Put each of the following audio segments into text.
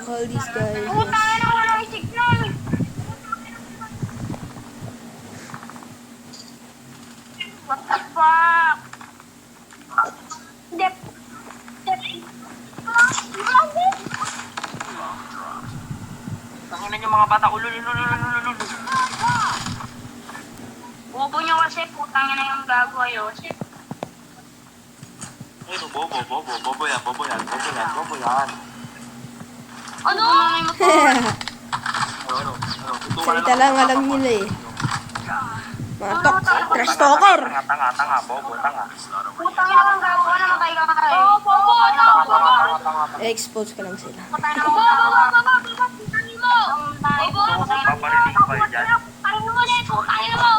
All these guys. Putangin na walang signal. What the fuck? Dep. Tanginan niyo mga bata. Ulul. Bobo nyo kasi putangin na yung gago ayo. Ayun, bobo yan. Ano? Salita lang alam nila eh. Mga trash talker. Tanga, bobo, tanga. Putangin na yung gago. Ano matay ka ka eh? Bobo! I-expose ka lang sila. Putangin na yung gago. Putangin mo! Paparinig ko kayo dyan. Putangin mo ulit! Putangin mo!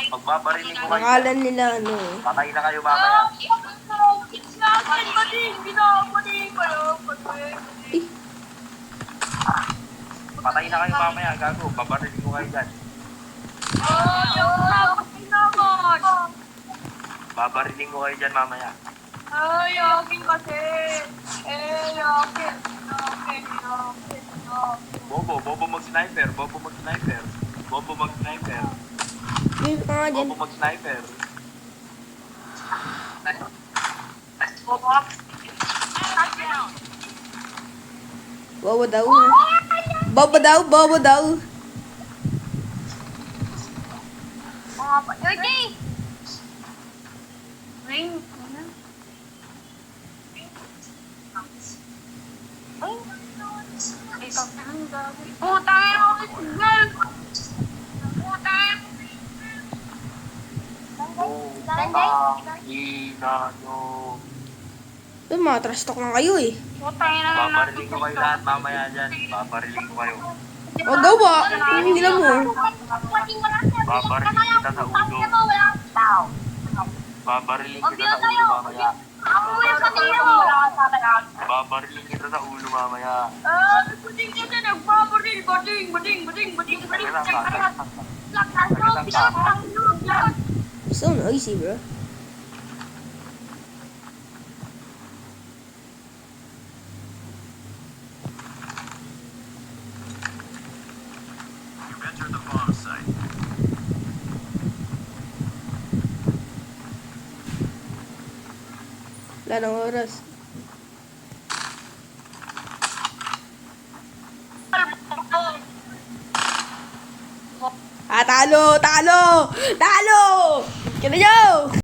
Pagpaparinig ko kayo dyan. Pangalan nila ano eh. Patay na kayo mamaya. Patay na kayo mamaya, gago. Paparinig ko kayo dyan. Babarinig ko kayo dyan mamaya. Ay, akin kasi. Bobo mag-sniper. Yung ka nga dyan. Bobo mag-sniper. Bobo daw. Bobo daw. Yogi! Ring. Putangin ako yung signal! Putangin! Ina nyo. Mga trash talk lang kayo eh. Putangin na lang Babarinig ko kayo lahat mamaya dyan. Babarinig ko kayo. O gawa. Hindi lang mo. Babarinig kita sa ulo. Babarinig kita sa ulo mamaya. Babarinig kita sa ulo mamaya. So noisy bro. Wala nang oras. Talo! Kaya nyo!